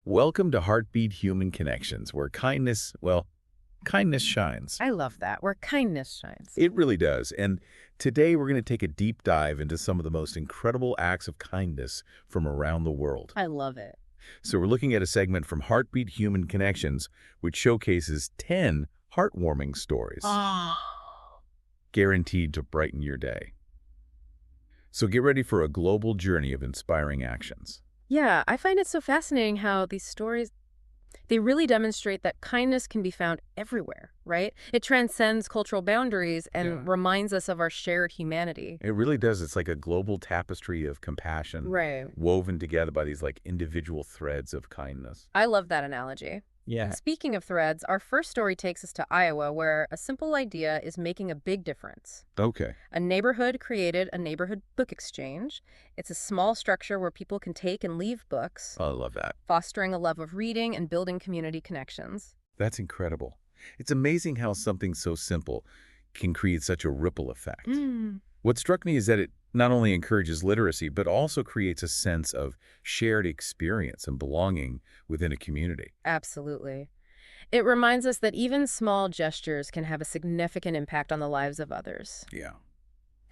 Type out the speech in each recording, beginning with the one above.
Welcome to Heartbeat Human Connections, where kindness, well, kindness shines. I love that, where kindness shines. It really does. And today we're going to take a deep dive into some of the most incredible acts of kindness from around the world. I love it. So we're looking at a segment from Heartbeat Human Connections, which showcases 10 heartwarming stories, Oh, guaranteed to brighten your day. So get ready for a global journey of inspiring actions. yeah, I find it so fascinating how these stories, they really demonstrate that kindness can be found everywhere, right? It transcends cultural boundaries Yeah. and reminds us of our shared humanity. It really does. It's like a global tapestry of compassion Right. woven together by these like individual threads of kindness. I love that analogy. Yeah. Speaking of threads, our first story takes us to Iowa, where a simple idea is making a big difference. Okay. A neighborhood created a neighborhood book exchange. It's a small structure where people can take and leave books, I love that. fostering a love of reading and building community connections. That's incredible. It's amazing how something so simple can create such a ripple effect. Mm. What struck me is that it not only encourages literacy, but also creates a sense of shared experience and belonging within a community. Absolutely. It reminds us that even small gestures can have a significant impact on the lives of others. Yeah.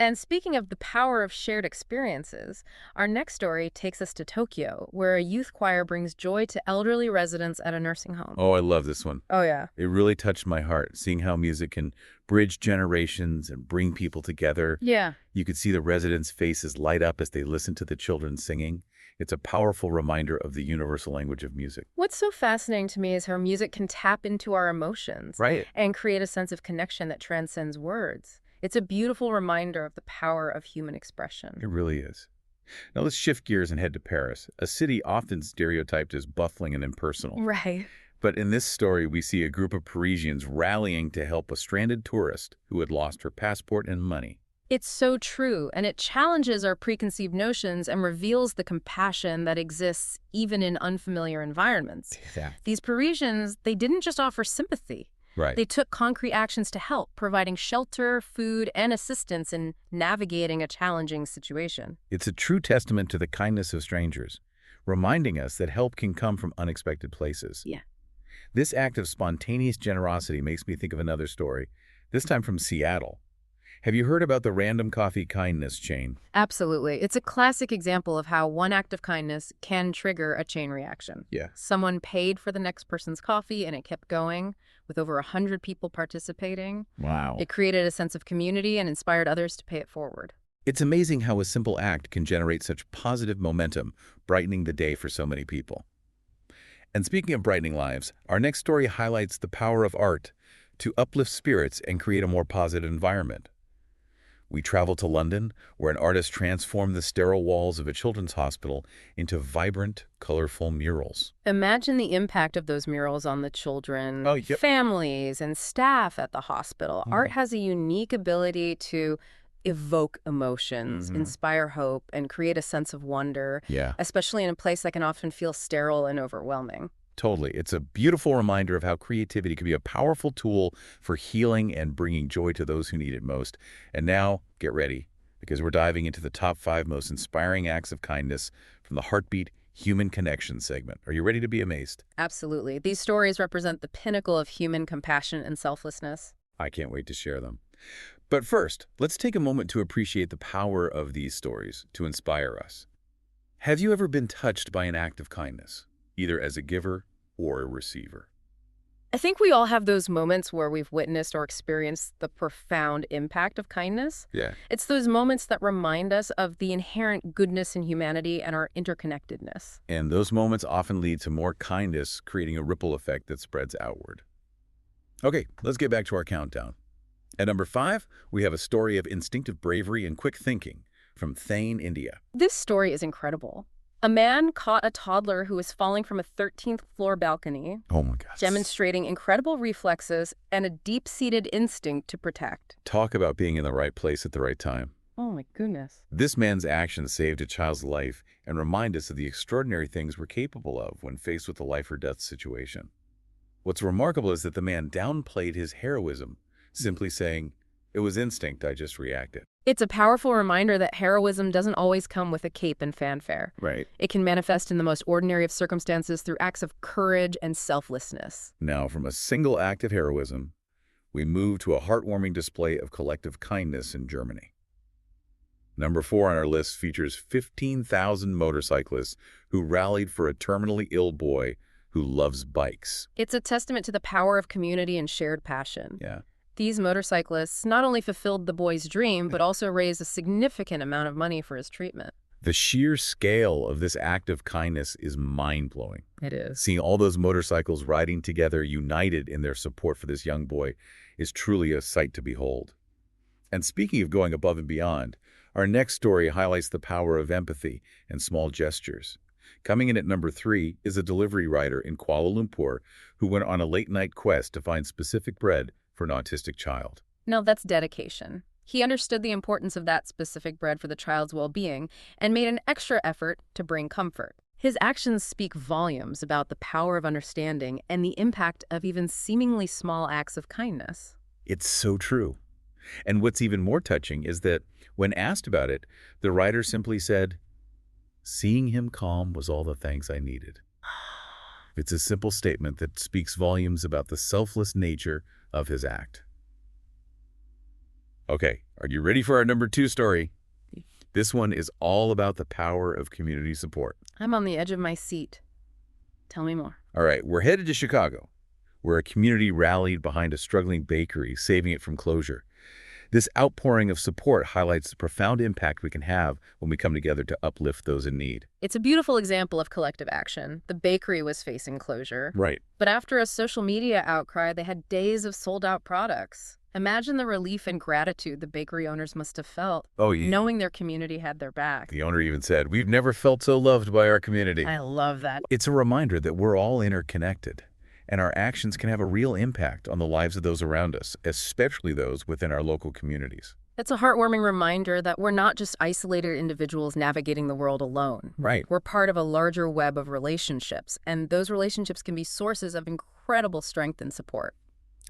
And speaking of the power of shared experiences, our next story takes us to Tokyo, where a youth choir brings joy to elderly residents at a nursing home. Oh, I love this one. Oh, yeah. It really touched my heart, seeing how music can bridge generations and bring people together. Yeah. You could see the residents' faces light up as they listen to the children singing. It's a powerful reminder of the universal language of music. What's so fascinating to me is how music can tap into our emotions Right. and create a sense of connection that transcends words. It's a beautiful reminder of the power of human expression. It really is. Now let's shift gears and head to Paris, a city often stereotyped as bustling and impersonal. Right. But in this story, we see a group of Parisians rallying to help a stranded tourist who had lost her passport and money. It's so true, and it challenges our preconceived notions and reveals the compassion that exists even in unfamiliar environments. Yeah. These Parisians, they didn't just offer sympathy. Right. They took concrete actions to help, providing shelter, food, and assistance in navigating a challenging situation. It's a true testament to the kindness of strangers, reminding us that help can come from unexpected places. Yeah. This act of spontaneous generosity makes me think of another story, this time from Seattle. Have you heard about the Random Coffee Kindness chain? Absolutely. It's a classic example of how one act of kindness can trigger a chain reaction. Yeah. Someone paid for the next person's coffee, and it kept going, with over 100 people participating. Wow. It created a sense of community and inspired others to pay it forward. It's amazing how a simple act can generate such positive momentum, brightening the day for so many people. And speaking of brightening lives, our next story highlights the power of art to uplift spirits and create a more positive environment. We travel to London, where an artist transformed the sterile walls of a children's hospital into vibrant, colorful murals. Imagine the impact of those murals on the children, Oh, yep. families, and staff at the hospital. Mhm. Art has a unique ability to evoke emotions, Mhm. inspire hope, and create a sense of wonder, Yeah, especially in a place that can often feel sterile and overwhelming. totally. It's a beautiful reminder of how creativity can be a powerful tool for healing and bringing joy to those who need it most. And now, get ready, because we're diving into the top 5 most inspiring acts of kindness from the Heartbeat Human Connection segment. Are you ready to be amazed? Absolutely. These stories represent the pinnacle of human compassion and selflessness. I can't wait to share them. But first, let's take a moment to appreciate the power of these stories to inspire us. Have you ever been touched by an act of kindness, either as a giver or a receiver? I think we all have those moments where we've witnessed or experienced the profound impact of kindness. Yeah. It's those moments that remind us of the inherent goodness in humanity and our interconnectedness. And those moments often lead to more kindness, creating a ripple effect that spreads outward. Okay, let's get back to our countdown. At number 5, we have a story of instinctive bravery and quick thinking from Thane, India. This story is incredible. A man caught a toddler who was falling from a 13th floor balcony, Oh my God. demonstrating incredible reflexes and a deep-seated instinct to protect. Talk about being in the right place at the right time. Oh my goodness. This man's actions saved a child's life and remind us of the extraordinary things we're capable of when faced with a life or death situation. What's remarkable is that the man downplayed his heroism, simply saying, It was instinct, I just reacted. It's a powerful reminder that heroism doesn't always come with a cape and fanfare. Right. It can manifest in the most ordinary of circumstances through acts of courage and selflessness. Now, from a single act of heroism, we move to a heartwarming display of collective kindness in Germany. Number 4 on our list features 15,000 motorcyclists who rallied for a terminally ill boy who loves bikes. It's a testament to the power of community and shared passion. Yeah. These motorcyclists not only fulfilled the boy's dream, but also raised a significant amount of money for his treatment. The sheer scale of this act of kindness is mind-blowing. It is. Seeing all those motorcycles riding together, united in their support for this young boy, is truly a sight to behold. And speaking of going above and beyond, our next story highlights the power of empathy and small gestures. Coming in at number 3 is a delivery rider in Kuala Lumpur who went on a late-night quest to find specific bread for an autistic child. Now that's dedication. He understood the importance of that specific bread for the child's well-being and made an extra effort to bring comfort. His actions speak volumes about the power of understanding and the impact of even seemingly small acts of kindness. It's so true. And what's even more touching is that when asked about it, the writer simply said, "Seeing him calm was all the thanks I needed." It's a simple statement that speaks volumes about the selfless nature of his act. Okay, are you ready for our number 2 story? This one is all about the power of community support. I'm on the edge of my seat. Tell me more. All right, we're headed to Chicago, where a community rallied behind a struggling bakery, saving it from closure. This outpouring of support highlights the profound impact we can have when we come together to uplift those in need. It's a beautiful example of collective action. The bakery was facing closure. Right. But after a social media outcry, they had days of sold-out products. Imagine the relief and gratitude the bakery owners must have felt, Oh, yeah. knowing their community had their back. The owner even said, "We've never felt so loved by our community." I love that. It's a reminder that we're all interconnected, and our actions can have a real impact on the lives of those around us, especially those within our local communities. It's a heartwarming reminder that we're not just isolated individuals navigating the world alone. Right. We're part of a larger web of relationships, and those relationships can be sources of incredible strength and support.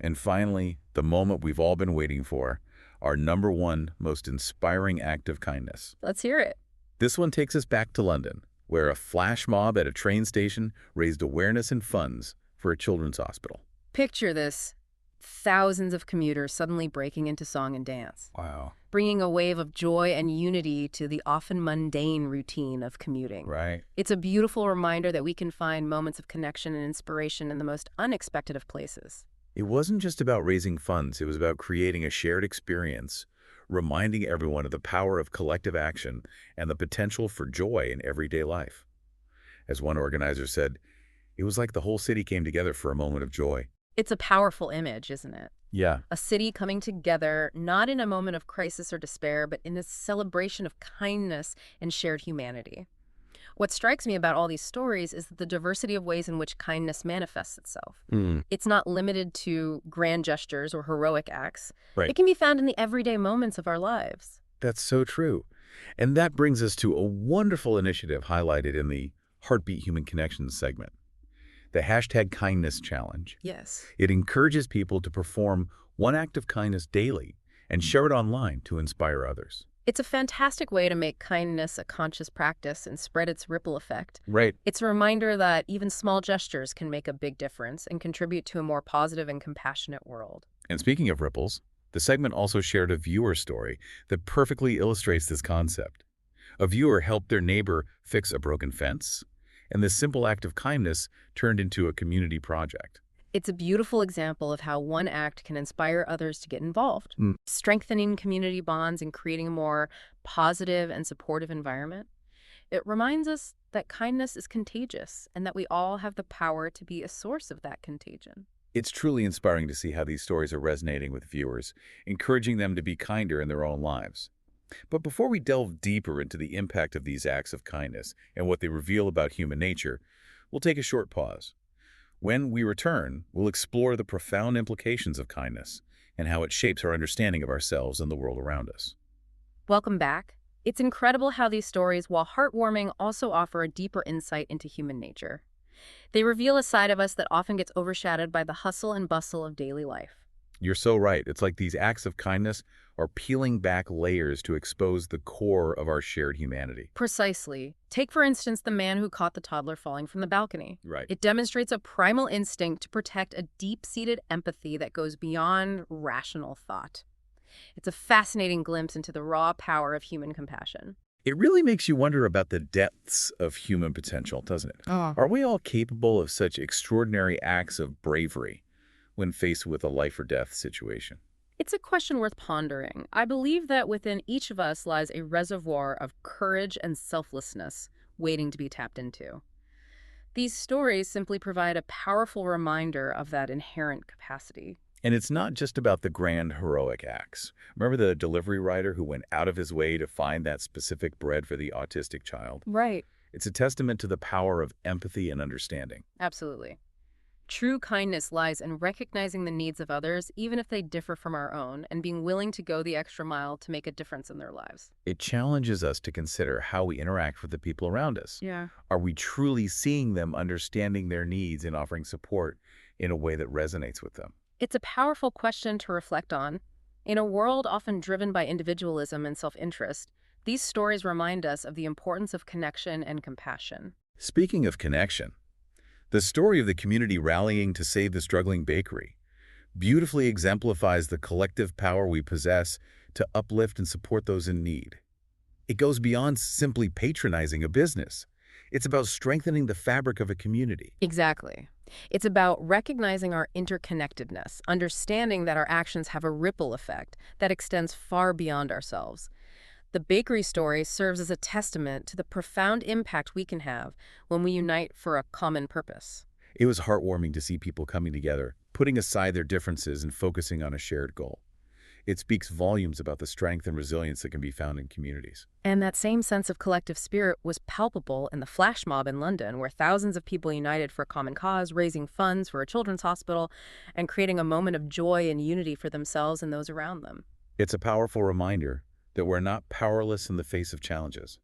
And finally, the moment we've all been waiting for, our number 1 most inspiring act of kindness. Let's hear it. This one takes us back to London, where a flash mob at a train station raised awareness and funds for a children's hospital. Picture this. Thousands of commuters suddenly breaking into song and dance, Wow. bringing a wave of joy and unity to the often mundane routine of commuting. Right. It's a beautiful reminder that we can find moments of connection and inspiration in the most unexpected of places. It wasn't just about raising funds, it was about creating a shared experience, reminding everyone of the power of collective action and the potential for joy in everyday life. As one organizer said, it was like the whole city came together for a moment of joy. It's a powerful image, isn't it? Yeah. A city coming together, not in a moment of crisis or despair, but in a celebration of kindness and shared humanity. What strikes me about all these stories is the diversity of ways in which kindness manifests itself. It's not limited to grand gestures or heroic acts. Right. It can be found in the everyday moments of our lives. That's so true. And that brings us to a wonderful initiative highlighted in the Heartbeat Human Connections segment, the #Kindness Challenge. Yes. It encourages people to perform one act of kindness daily and share it online to inspire others. It's a fantastic way to make kindness a conscious practice and spread its ripple effect. Right. It's a reminder that even small gestures can make a big difference and contribute to a more positive and compassionate world. And speaking of ripples, the segment also shared a viewer story that perfectly illustrates this concept. A viewer helped their neighbor fix a broken fence, and this simple act of kindness turned into a community project. It's a beautiful example of how one act can inspire others to get involved, strengthening community bonds and creating a more positive and supportive environment. It reminds us that kindness is contagious and that we all have the power to be a source of that contagion. It's truly inspiring to see how these stories are resonating with viewers, encouraging them to be kinder in their own lives. But before we delve deeper into the impact of these acts of kindness and what they reveal about human nature, we'll take a short pause. When we return, we'll explore the profound implications of kindness and how it shapes our understanding of ourselves and the world around us. Welcome back. It's incredible how these stories, while heartwarming, also offer a deeper insight into human nature. They reveal a side of us that often gets overshadowed by the hustle and bustle of daily life. You're so right. It's like these acts of kindness are peeling back layers to expose the core of our shared humanity. Precisely. Take, for instance, the man who caught the toddler falling from the balcony. Right. It demonstrates a primal instinct to protect a deep-seated empathy that goes beyond rational thought. It's a fascinating glimpse into the raw power of human compassion. It really makes you wonder about the depths of human potential, doesn't it? Oh. Are we all capable of such extraordinary acts of bravery when faced with a life or death situation? It's a question worth pondering. I believe that within each of us lies a reservoir of courage and selflessness waiting to be tapped into. These stories simply provide a powerful reminder of that inherent capacity. And it's not just about the grand heroic acts. Remember the delivery rider who went out of his way to find that specific bread for the autistic child? Right. It's a testament to the power of empathy and understanding. Absolutely. True kindness lies in recognizing the needs of others, even if they differ from our own, and being willing to go the extra mile to make a difference in their lives. It challenges us to consider how we interact with the people around us. Yeah. Are we truly seeing them, understanding their needs, and offering support in a way that resonates with them? It's a powerful question to reflect on. In a world often driven by individualism and self-interest, these stories remind us of the importance of connection and compassion. Speaking of connection, the story of the community rallying to save the struggling bakery beautifully exemplifies the collective power we possess to uplift and support those in need. It goes beyond simply patronizing a business. It's about strengthening the fabric of a community. Exactly. It's about recognizing our interconnectedness, understanding that our actions have a ripple effect that extends far beyond ourselves. The bakery story serves as a testament to the profound impact we can have when we unite for a common purpose. It was heartwarming to see people coming together, putting aside their differences and focusing on a shared goal. It speaks volumes about the strength and resilience that can be found in communities. And that same sense of collective spirit was palpable in the flash mob in London, where thousands of people united for a common cause, raising funds for a children's hospital, and creating a moment of joy and unity for themselves and those around them. It's a powerful reminder that we're not powerless in the face of challenges.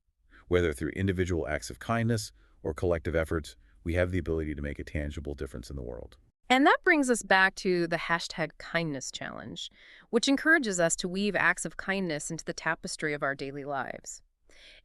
Whether through individual acts of kindness or collective efforts, we have the ability to make a tangible difference in the world. And that brings us back to the #kindness challenge, which encourages us to weave acts of kindness into the tapestry of our daily lives.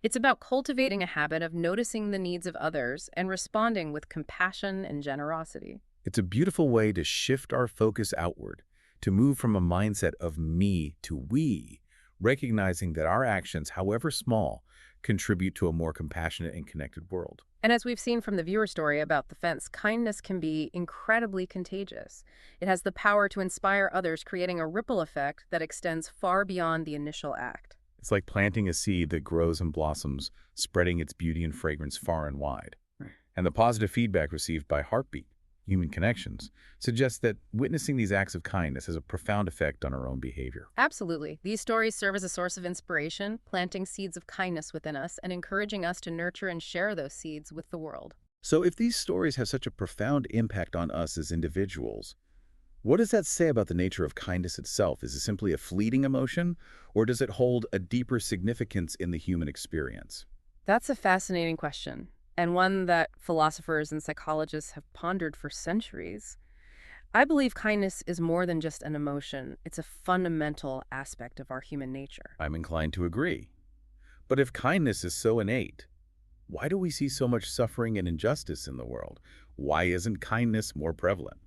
It's about cultivating a habit of noticing the needs of others and responding with compassion and generosity. It's a beautiful way to shift our focus outward, to move from a mindset of me to we, recognizing that our actions, however small, contribute to a more compassionate and connected world. And as we've seen from the viewer story about the fence, kindness can be incredibly contagious. It has the power to inspire others, creating a ripple effect that extends far beyond the initial act. It's like planting a seed that grows and blossoms, spreading its beauty and fragrance far and wide. Right. And the positive feedback received by Heartbeat, Human Connections, suggests that witnessing these acts of kindness has a profound effect on our own behavior. Absolutely. These stories serve as a source of inspiration, planting seeds of kindness within us and encouraging us to nurture and share those seeds with the world. So if these stories have such a profound impact on us as individuals, what does that say about the nature of kindness itself? Is it simply a fleeting emotion, or does it hold a deeper significance in the human experience? That's a fascinating question, and one that philosophers and psychologists have pondered for centuries. I believe kindness is more than just an emotion. It's a fundamental aspect of our human nature. I'm inclined to agree. But if kindness is so innate, why do we see so much suffering and injustice in the world? Why isn't kindness more prevalent?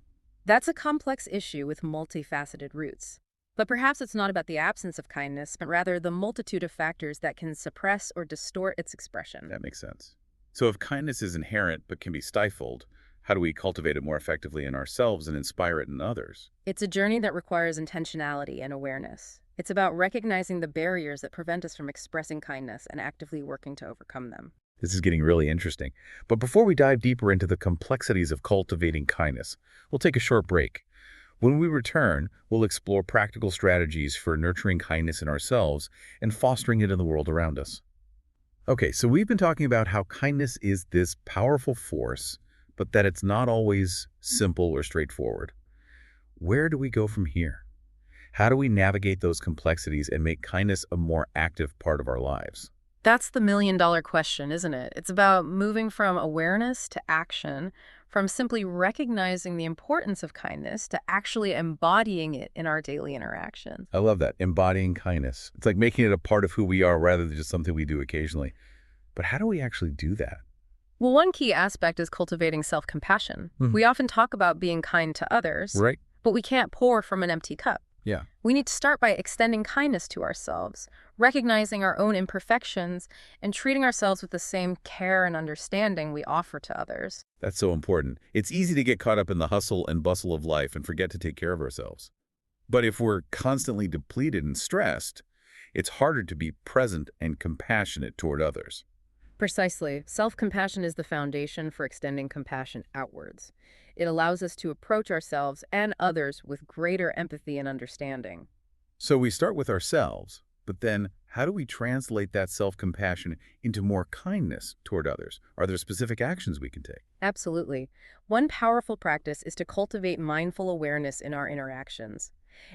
That's a complex issue with multifaceted roots. But perhaps it's not about the absence of kindness, but rather the multitude of factors that can suppress or distort its expression. That makes sense. So if kindness is inherent but can be stifled, how do we cultivate it more effectively in ourselves and inspire it in others? It's a journey that requires intentionality and awareness. It's about recognizing the barriers that prevent us from expressing kindness and actively working to overcome them. This is getting really interesting. But before we dive deeper into the complexities of cultivating kindness, we'll take a short break. When we return, we'll explore practical strategies for nurturing kindness in ourselves and fostering it in the world around us. Okay, so we've been talking about how kindness is this powerful force, but that it's not always simple or straightforward. Where do we go from here? How do we navigate those complexities and make kindness a more active part of our lives? That's the million-dollar question, isn't it? It's about moving from awareness to action, from simply recognizing the importance of kindness to actually embodying it in our daily interactions. I love that. Embodying kindness. It's like making it a part of who we are rather than just something we do occasionally. But how do we actually do that? Well, one key aspect is cultivating self-compassion. Mhm. We often talk about being kind to others, Right? but we can't pour from an empty cup. Yeah. We need to start by extending kindness to ourselves, recognizing our own imperfections, and treating ourselves with the same care and understanding we offer to others. That's so important. It's easy to get caught up in the hustle and bustle of life and forget to take care of ourselves. But if we're constantly depleted and stressed, it's harder to be present and compassionate toward others. Precisely. Self-compassion is the foundation for extending compassion outwards. It allows us to approach ourselves and others with greater empathy and understanding. So we start with ourselves, but then how do we translate that self-compassion into more kindness toward others? Are there specific actions we can take? Absolutely. One powerful practice is to cultivate mindful awareness in our interactions.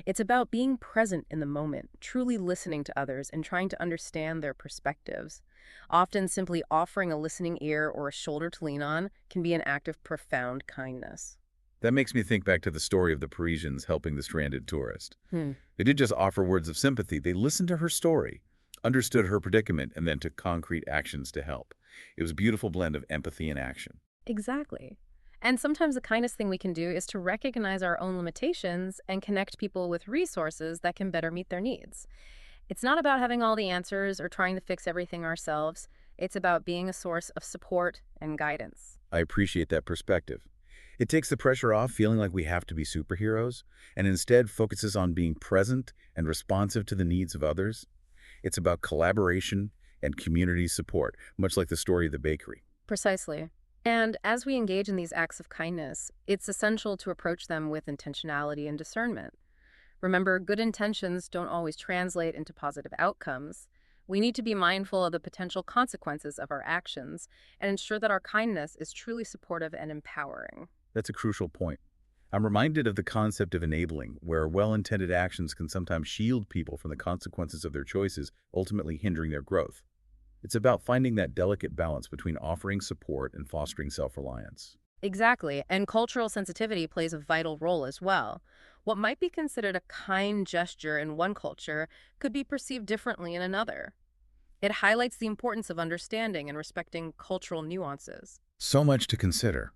It's about being present in the moment, truly listening to others and trying to understand their perspectives. Often simply offering a listening ear or a shoulder to lean on can be an act of profound kindness. That makes me think back to the story of the Parisians helping the stranded tourist. Hmm. They didn't just offer words of sympathy, they listened to her story, understood her predicament, and then took concrete actions to help. It was a beautiful blend of empathy and action. Exactly. And sometimes the kindest thing we can do is to recognize our own limitations and connect people with resources that can better meet their needs. It's not about having all the answers or trying to fix everything ourselves. It's about being a source of support and guidance. I appreciate that perspective. It takes the pressure off feeling like we have to be superheroes, and instead focuses on being present and responsive to the needs of others. It's about collaboration and community support, much like the story of the bakery. Precisely. And as we engage in these acts of kindness, it's essential to approach them with intentionality and discernment. Remember, good intentions don't always translate into positive outcomes. We need to be mindful of the potential consequences of our actions and ensure that our kindness is truly supportive and empowering. That's a crucial point. I'm reminded of the concept of enabling, where well-intended actions can sometimes shield people from the consequences of their choices, ultimately hindering their growth. It's about finding that delicate balance between offering support and fostering self-reliance. Exactly, and cultural sensitivity plays a vital role as well. What might be considered a kind gesture in one culture could be perceived differently in another. It highlights the importance of understanding and respecting cultural nuances. So much to consider.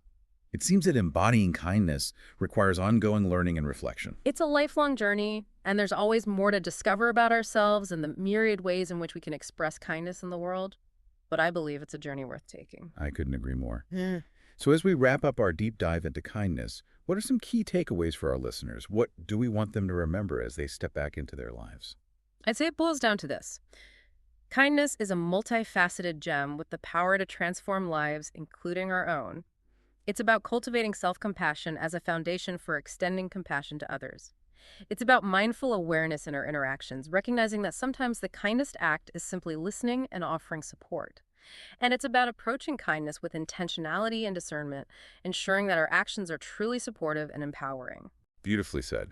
It seems that embodying kindness requires ongoing learning and reflection. It's a lifelong journey, and there's always more to discover about ourselves and the myriad ways in which we can express kindness in the world. But I believe it's a journey worth taking. I couldn't agree more. So as we wrap up our deep dive into kindness, what are some key takeaways for our listeners? What do we want them to remember as they step back into their lives? I'd say it boils down to this. Kindness is a multifaceted gem with the power to transform lives, including our own. It's about cultivating self-compassion as a foundation for extending compassion to others. It's about mindful awareness in our interactions, recognizing that sometimes the kindest act is simply listening and offering support. And it's about approaching kindness with intentionality and discernment, ensuring that our actions are truly supportive and empowering. Beautifully said.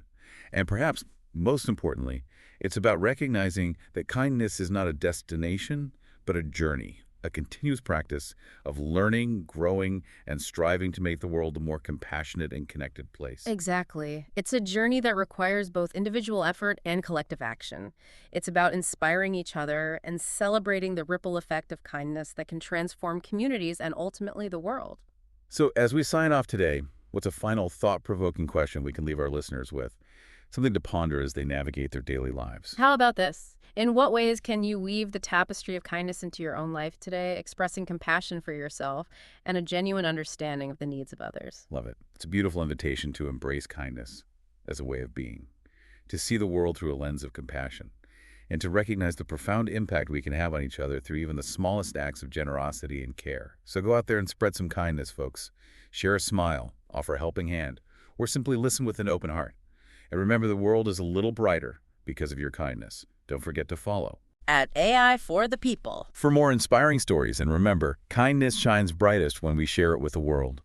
And perhaps most importantly, it's about recognizing that kindness is not a destination, but a journey, a continuous practice of learning, growing, and striving to make the world a more compassionate and connected place. Exactly. It's a journey that requires both individual effort and collective action. It's about inspiring each other and celebrating the ripple effect of kindness that can transform communities and ultimately the world. So as we sign off today, what's a final thought-provoking question we can leave our listeners with? Something to ponder as they navigate their daily lives. How about this? In what ways can you weave the tapestry of kindness into your own life today, expressing compassion for yourself and a genuine understanding of the needs of others? Love it. It's a beautiful invitation to embrace kindness as a way of being, to see the world through a lens of compassion, and to recognize the profound impact we can have on each other through even the smallest acts of generosity and care. So go out there and spread some kindness, folks. Share a smile, offer a helping hand, or simply listen with an open heart. And remember, the world is a little brighter because of your kindness. Don't forget to follow at AI for the People for more inspiring stories. And remember, kindness shines brightest when we share it with the world.